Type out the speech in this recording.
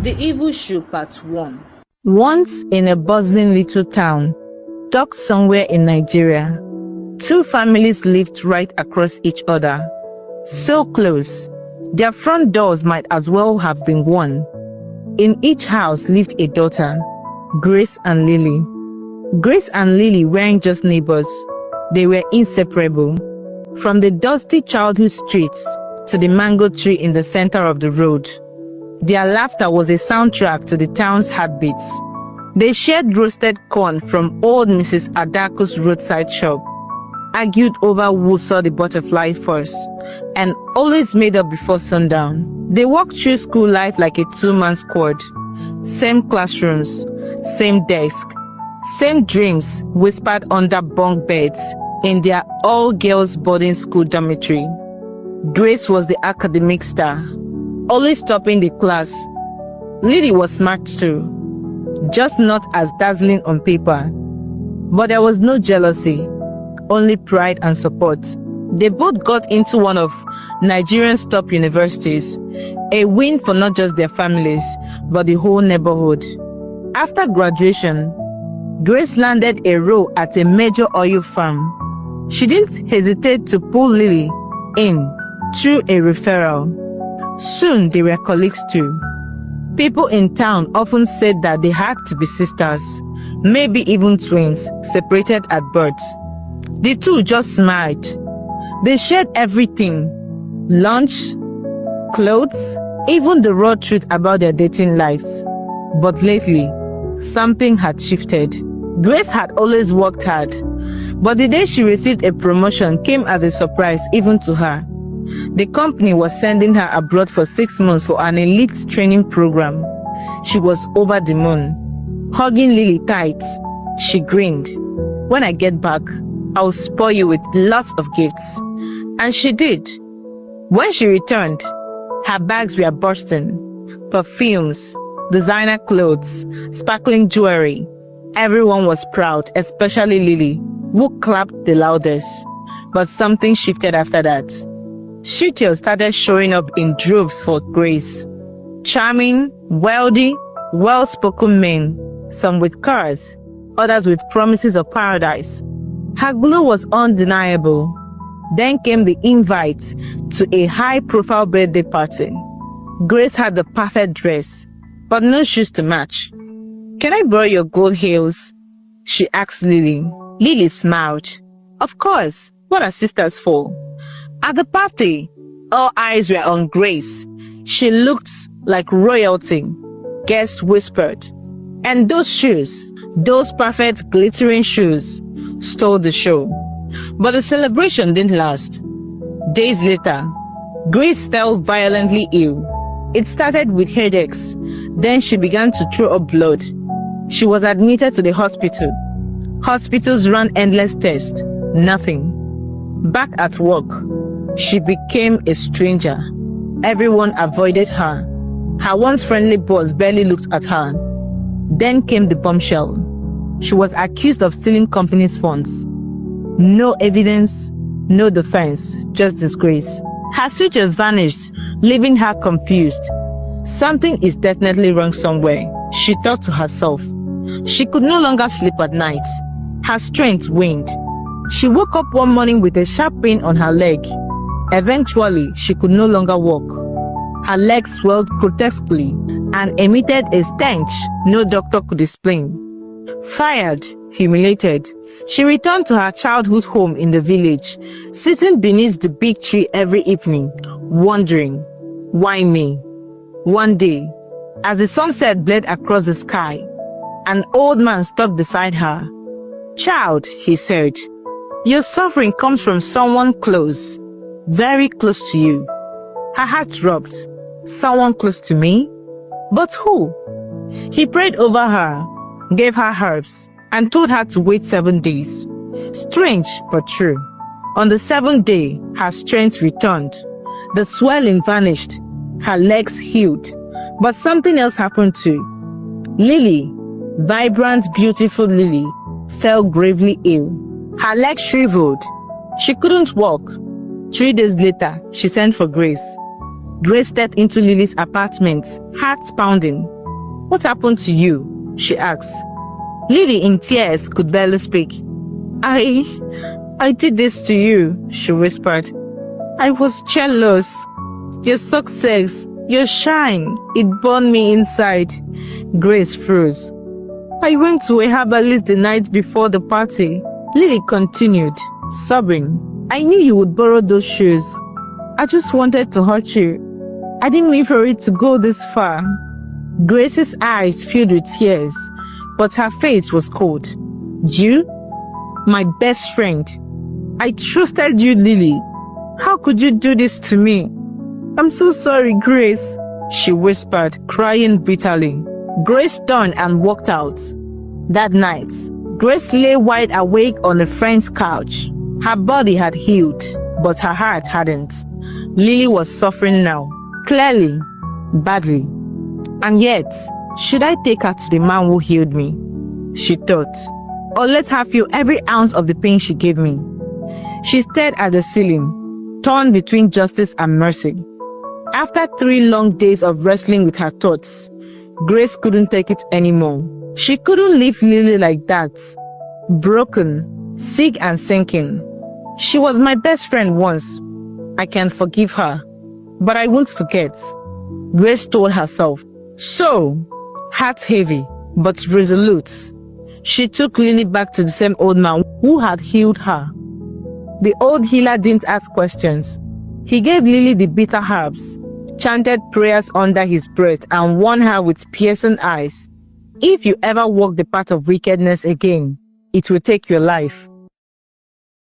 The Evil Shoe Part 1. Once in a bustling little town, tucked somewhere in Nigeria, two families lived right across each other. So close, their front doors might as well have been one. In each house lived a daughter, Grace and Lily. Grace and Lily weren't just neighbors, they were inseparable. From the dusty childhood streets to the mango tree in the center of the road, their laughter was a soundtrack to the town's heartbeats. They shared roasted corn from old Mrs. Adako's roadside shop, argued over who saw the butterfly first, and always made up before sundown. They walked through school life like a two-man squad. Same classrooms, same desk, same dreams whispered under bunk beds in their all-girls boarding school dormitory. Grace was the academic star, always topping the class. Lily was smart too, just not as dazzling on paper. But there was no jealousy, only pride and support. They both got into one of Nigeria's top universities, a win for not just their families, but the whole neighborhood. After graduation, Grace landed a role at a major oil firm. She didn't hesitate to pull Lily in through a referral. Soon they were colleagues too. People in town often said that they had to be sisters, maybe even twins, separated at birth. The two just smiled. They shared everything: lunch, clothes, even the raw truth about their dating lives. But lately, something had shifted. Grace had always worked hard, but the day she received a promotion came as a surprise even to her. The company was sending her abroad for 6 months for an elite training program. She was over the moon. Hugging Lily tight, she grinned. "When I get back, I'll spoil you with lots of gifts." And she did. When she returned, her bags were bursting. Perfumes, designer clothes, sparkling jewelry. Everyone was proud, especially Lily, who clapped the loudest. But something shifted after that. Suitors started showing up in droves for Grace. Charming, wealthy, well-spoken men, some with cars, others with promises of paradise. Her glow was undeniable. Then came the invite to a high-profile birthday party. Grace had the perfect dress, but no shoes to match. "Can I borrow your gold heels?" she asked Lily. Lily smiled. "Of course, what are sisters for?" At the party, all eyes were on Grace. She looked like royalty, guests whispered. And those shoes, those perfect glittering shoes, stole the show. But the celebration didn't last. Days later, Grace fell violently ill. It started with headaches. Then she began to throw up blood. She was admitted to the hospital. Hospitals ran endless tests. Nothing. Back at work, she became a stranger. Everyone avoided her. Her once friendly boss barely looked at her. Then came the bombshell. She was accused of stealing company's funds. No evidence, no defense, just disgrace. Her suitors vanished, leaving her confused. Something is definitely wrong somewhere, she thought to herself. She could no longer sleep at night. Her strength waned. She woke up one morning with a sharp pain on her leg. Eventually, she could no longer walk. Her legs swelled grotesquely and emitted a stench no doctor could explain. Fired, humiliated, she returned to her childhood home in the village, sitting beneath the big tree every evening, wondering, why me? One day, as the sunset bled across the sky, an old man stopped beside her. "Child," he said, "your suffering comes from someone close, very close to you." Her heart dropped. Someone close to me? But who? He prayed over her, gave her herbs, and told her to wait 7 days. Strange, but true. On the 7th day, her strength returned. The swelling vanished. Her legs healed. But something else happened too. Lily, vibrant, beautiful Lily, fell gravely ill. Her legs shriveled. She couldn't walk. 3 days later, she sent for Grace. Grace stepped into Lily's apartment, heart pounding. "What happened to you?" she asked. Lily, in tears, could barely speak. I did this to you," she whispered. "I was jealous. Your success, your shine, it burned me inside." Grace froze. "I went to a herbalist the night before the party," Lily continued, sobbing. "I knew you would borrow those shoes. I just wanted to hurt you. I didn't mean for it to go this far." Grace's eyes filled with tears, but her face was cold. "You? My best friend. I trusted you, Lily. How could you do this to me?" "I'm so sorry, Grace," she whispered, crying bitterly. Grace turned and walked out. That night, Grace lay wide awake on a friend's couch. Her body had healed, but her heart hadn't. Lily was suffering now, clearly, badly. And yet, should I take her to the man who healed me? She thought. Or let her feel every ounce of the pain she gave me. She stared at the ceiling, torn between justice and mercy. After 3 long days of wrestling with her thoughts, Grace couldn't take it anymore. She couldn't leave Lily like that, broken, sick and sinking. She was my best friend once. I can forgive her, but I won't forget, Grace told herself. So, heart heavy, but resolute, she took Lily back to the same old man who had healed her. The old healer didn't ask questions. He gave Lily the bitter herbs, chanted prayers under his breath, and warned her with piercing eyes. "If you ever walk the path of wickedness again, it will take your life."